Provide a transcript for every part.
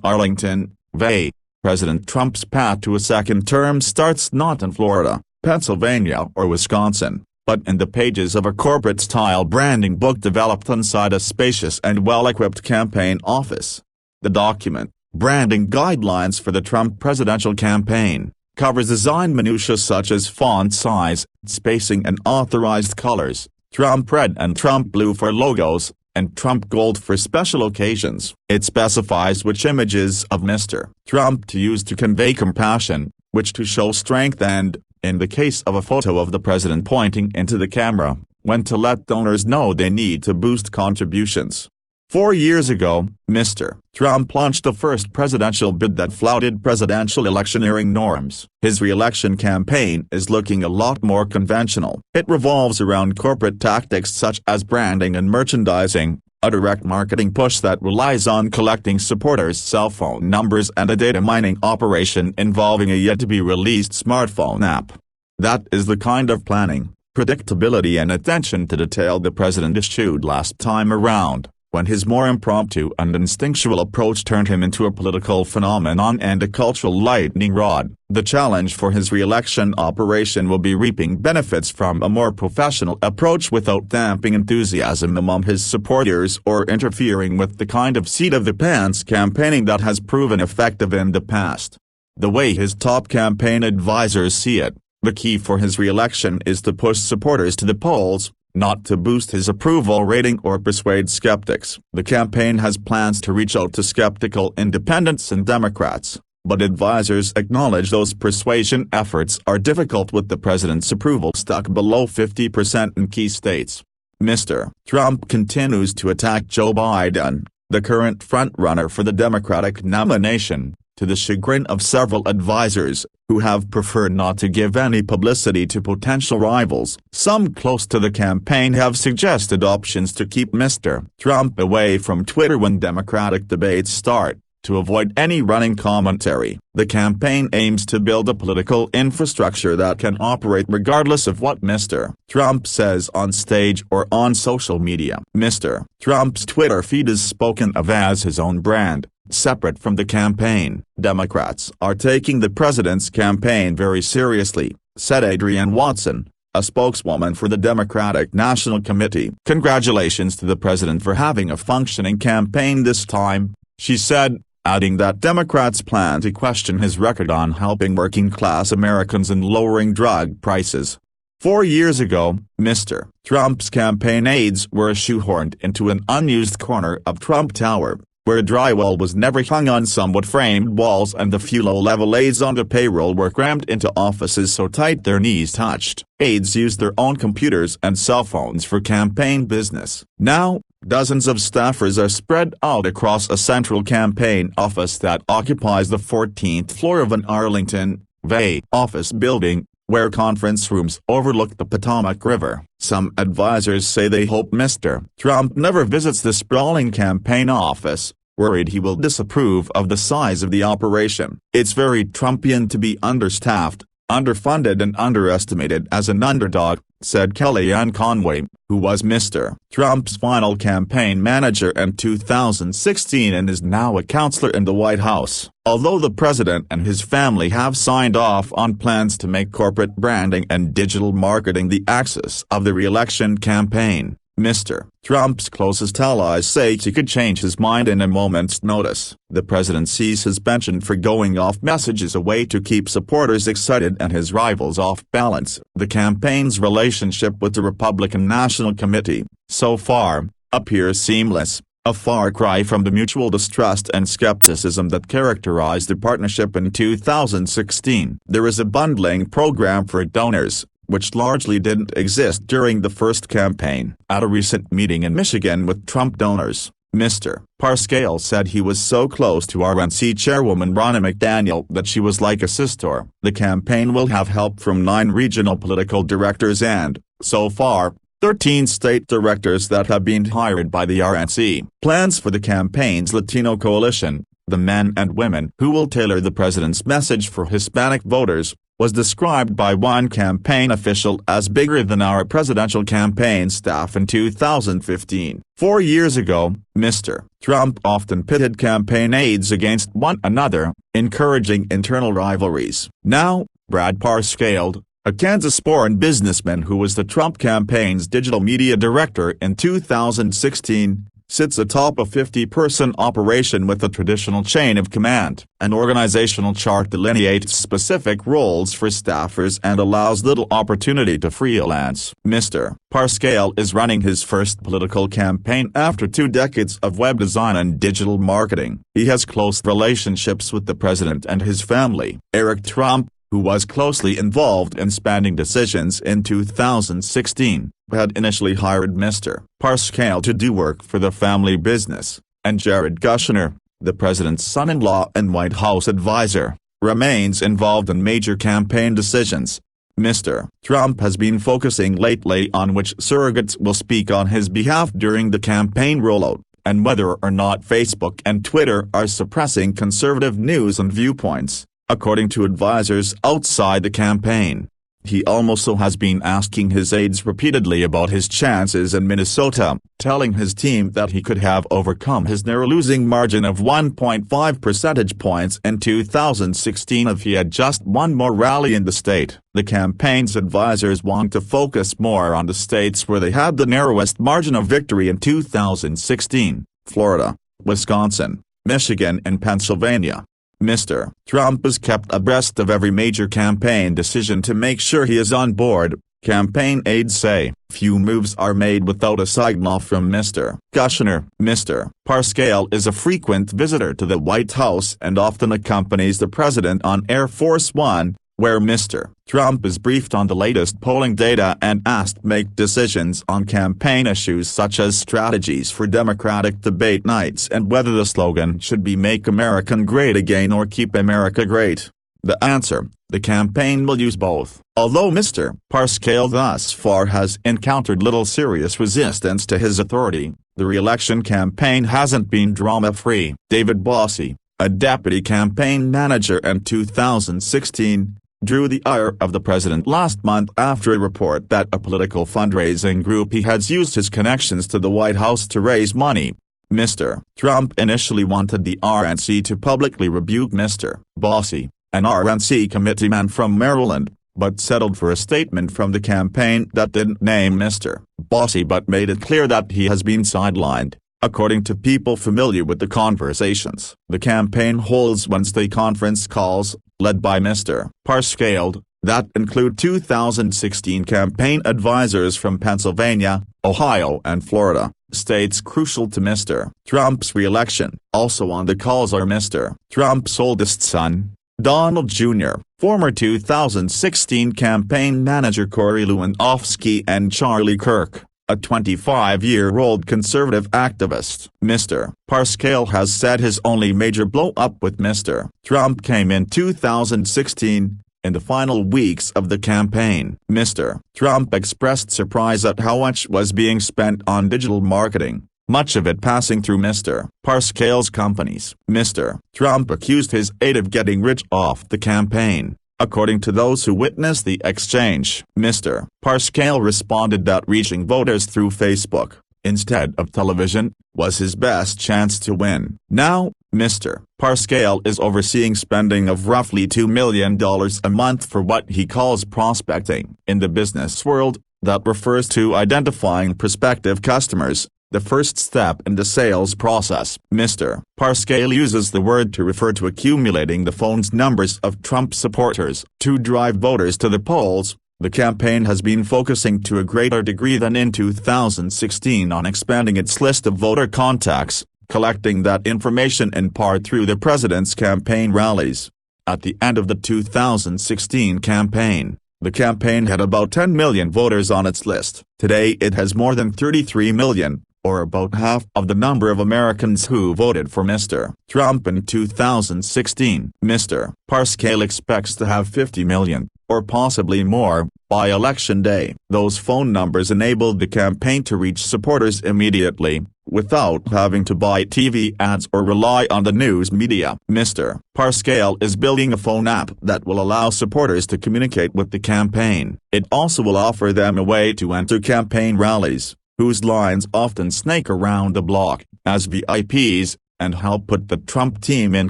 Arlington, VA. President Trump's path to a second term starts not in Florida, Pennsylvania or Wisconsin, but in the pages of a corporate-style branding book developed inside a spacious and well-equipped campaign office. The document, Branding Guidelines for the Trump Presidential Campaign, covers design minutiae such as font size, spacing and authorized colors, Trump red and Trump blue for logos, and Trump gold for special occasions. It specifies which images of Mr. Trump to use to convey compassion, which to show strength and, in the case of a photo of the president pointing into the camera, when to let donors know they need to boost contributions. 4 years ago, Mr. Trump launched the first presidential bid that flouted presidential electioneering norms. His re-election campaign is looking a lot more conventional. It revolves around corporate tactics such as branding and merchandising, a direct marketing push that relies on collecting supporters' cell phone numbers and a data mining operation involving a yet-to-be-released smartphone app. That is the kind of planning, predictability and attention to detail the president eschewed last time around, when his more impromptu and instinctual approach turned him into a political phenomenon and a cultural lightning rod. The challenge for his re-election operation will be reaping benefits from a more professional approach without damping enthusiasm among his supporters or interfering with the kind of seat-of-the-pants campaigning that has proven effective in the past. The way his top campaign advisors see it, the key for his re-election is to push supporters to the polls, not to boost his approval rating or persuade skeptics. The campaign has plans to reach out to skeptical independents and Democrats, but advisors acknowledge those persuasion efforts are difficult with the president's approval stuck below 50% in key states. Mr. Trump continues to attack Joe Biden, the current frontrunner for the Democratic nomination, to the chagrin of several advisors, who have preferred not to give any publicity to potential rivals. Some close to the campaign have suggested options to keep Mr. Trump away from Twitter when Democratic debates start, to avoid any running commentary. The campaign aims to build a political infrastructure that can operate regardless of what Mr. Trump says on stage or on social media. Mr. Trump's Twitter feed is spoken of as his own brand, separate from the campaign. Democrats are taking the president's campaign very seriously, said Adrienne Watson, a spokeswoman for the Democratic National Committee. Congratulations to the president for having a functioning campaign this time, she said, adding that Democrats plan to question his record on helping working-class Americans and lowering drug prices. 4 years ago, Mr. Trump's campaign aides were shoehorned into an unused corner of Trump Tower, where drywall was never hung on somewhat framed walls and the few low-level aides on the payroll were crammed into offices so tight their knees touched. Aides used their own computers and cell phones for campaign business. Now, dozens of staffers are spread out across a central campaign office that occupies the 14th floor of an Arlington, VA office building, where conference rooms overlook the Potomac River. Some advisors say they hope Mr. Trump never visits the sprawling campaign office, worried he will disapprove of the size of the operation. It's very Trumpian to be understaffed, underfunded and underestimated as an underdog, said Kellyanne Conway, who was Mr. Trump's final campaign manager in 2016 and is now a counselor in the White House. Although the president and his family have signed off on plans to make corporate branding and digital marketing the axis of the re-election campaign, Mr. Trump's closest allies say he could change his mind in a moment's notice. The president sees his penchant for going off message as a way to keep supporters excited and his rivals off balance. The campaign's relationship with the Republican National Committee, so far, appears seamless, a far cry from the mutual distrust and skepticism that characterized the partnership in 2016. There is a bundling program for donors, which largely didn't exist during the first campaign. At a recent meeting in Michigan with Trump donors, Mr. Parscale said he was so close to RNC chairwoman Ronna McDaniel that she was like a sister. The campaign will have help from 9 regional political directors and, so far, 13 state directors that have been hired by the RNC. Plans for the campaign's Latino coalition, the men and women who will tailor the president's message for Hispanic voters, was described by one campaign official as bigger than our presidential campaign staff in 2015. 4 years ago, Mr. Trump often pitted campaign aides against one another, encouraging internal rivalries. Now, Brad Parscale, a Kansas-born businessman who was the Trump campaign's digital media director in 2016, sits atop a 50-person operation with a traditional chain of command. An organizational chart delineates specific roles for staffers and allows little opportunity to freelance. Mr. Parscale is running his first political campaign after 2 decades of web design and digital marketing. He has close relationships with the president and his family. Eric Trump, who was closely involved in spending decisions in 2016, had initially hired Mr. Parscale to do work for the family business, and Jared Kushner, the president's son-in-law and White House advisor, remains involved in major campaign decisions. Mr. Trump has been focusing lately on which surrogates will speak on his behalf during the campaign rollout, and whether or not Facebook and Twitter are suppressing conservative news and viewpoints, according to advisors outside the campaign. He also has been asking his aides repeatedly about his chances in Minnesota, telling his team that he could have overcome his narrow losing margin of 1.5 percentage points in 2016 if he had just one more rally in the state. The campaign's advisors want to focus more on the states where they had the narrowest margin of victory in 2016: Florida, Wisconsin, Michigan and Pennsylvania. Mr. Trump is kept abreast of every major campaign decision to make sure he is on board, campaign aides say. Few moves are made without a sign-off from Mr. Kushner. Mr. Parscale is a frequent visitor to the White House and often accompanies the president on Air Force One, where Mr. Trump is briefed on the latest polling data and asked to make decisions on campaign issues such as strategies for Democratic debate nights and whether the slogan should be "Make America Great Again" or "Keep America Great." The answer: the campaign will use both. Although Mr. Parscale thus far has encountered little serious resistance to his authority, the re-election campaign hasn't been drama-free. David Bossie, a deputy campaign manager in 2016, drew the ire of the president last month after a report that a political fundraising group he has used his connections to the White House to raise money. Mr. Trump initially wanted the RNC to publicly rebuke Mr. Bossie, an RNC committeeman from Maryland, but settled for a statement from the campaign that didn't name Mr. Bossie but made it clear that he has been sidelined. According to people familiar with the conversations, the campaign holds Wednesday conference calls, led by Mr. Parscale, that include 2016 campaign advisors from Pennsylvania, Ohio and Florida, states crucial to Mr. Trump's re-election. Also on the calls are Mr. Trump's oldest son, Donald Jr., former 2016 campaign manager Corey Lewandowski and Charlie Kirk, a 25-year-old conservative activist. Mr. Parscale has said his only major blow-up with Mr. Trump came in 2016, in the final weeks of the campaign. Mr. Trump expressed surprise at how much was being spent on digital marketing, much of it passing through Mr. Parscale's companies. Mr. Trump accused his aide of getting rich off the campaign. According to those who witnessed the exchange, Mr. Parscale responded that reaching voters through Facebook, instead of television, was his best chance to win. Now, Mr. Parscale is overseeing spending of roughly $2 million a month for what he calls prospecting. In the business world, that refers to identifying prospective customers, the first step in the sales process. Mr. Parscale uses the word to refer to accumulating the phone numbers of Trump supporters to drive voters to the polls. The campaign has been focusing to a greater degree than in 2016 on expanding its list of voter contacts, collecting that information in part through the president's campaign rallies. At the end of the 2016 campaign, the campaign had about 10 million voters on its list. Today it has more than 33 million, or about half of the number of Americans who voted for Mr. Trump in 2016. Mr. Parscale expects to have 50 million, or possibly more, by Election Day. Those phone numbers enabled the campaign to reach supporters immediately, without having to buy TV ads or rely on the news media. Mr. Parscale is building a phone app that will allow supporters to communicate with the campaign. It also will offer them a way to enter campaign rallies, whose lines often snake around the block, as VIPs, and help put the Trump team in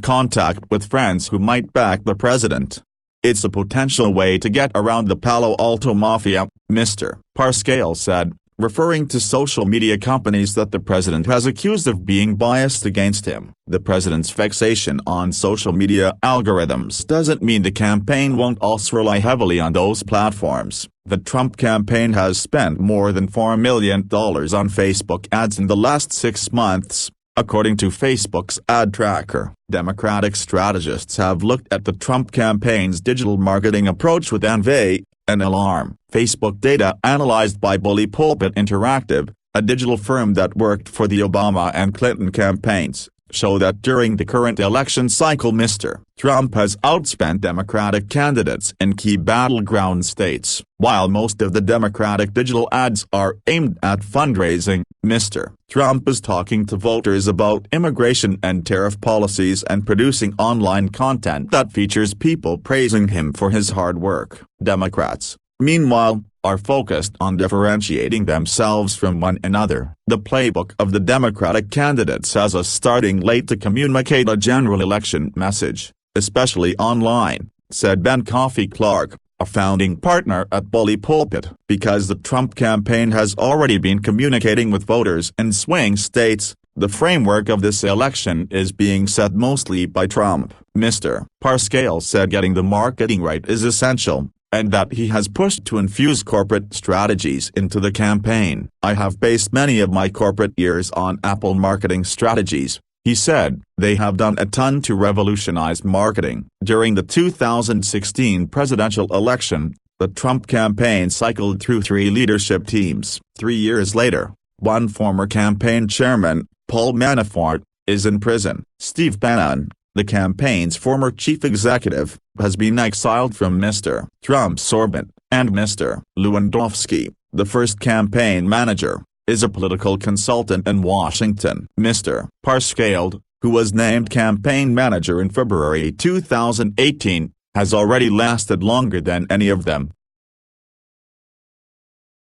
contact with friends who might back the president. It's a potential way to get around the Palo Alto Mafia, Mr. Parscale said, referring to social media companies that the president has accused of being biased against him. The president's fixation on social media algorithms doesn't mean the campaign won't also rely heavily on those platforms. The Trump campaign has spent more than $4 million on Facebook ads in the last 6 months, according to Facebook's ad tracker. Democratic strategists have looked at the Trump campaign's digital marketing approach with envy and alarm. Facebook data analyzed by Bully Pulpit Interactive, a digital firm that worked for the Obama and Clinton campaigns, show that during the current election cycle Mr. Trump has outspent Democratic candidates in key battleground states. While most of the Democratic digital ads are aimed at fundraising, Mr. Trump is talking to voters about immigration and tariff policies and producing online content that features people praising him for his hard work. Democrats, meanwhile, are focused on differentiating themselves from one another. The playbook of the Democratic candidates has us starting late to communicate a general election message, especially online, said Ben Coffey Clark, a founding partner at Bully Pulpit. Because the Trump campaign has already been communicating with voters in swing states, the framework of this election is being set mostly by Trump. Mr. Parscale said getting the marketing right is essential, and that he has pushed to infuse corporate strategies into the campaign. I have based many of my corporate years on Apple marketing strategies, he said. They have done a ton to revolutionize marketing. During the 2016 presidential election, the Trump campaign cycled through 3 leadership teams. 3 years later, one former campaign chairman, Paul Manafort, is in prison. Steve Bannon, the campaign's former chief executive, has been exiled from Mr. Trump's orbit, and Mr. Lewandowski, the first campaign manager, is a political consultant in Washington. Mr. Parscale, who was named campaign manager in February 2018, has already lasted longer than any of them.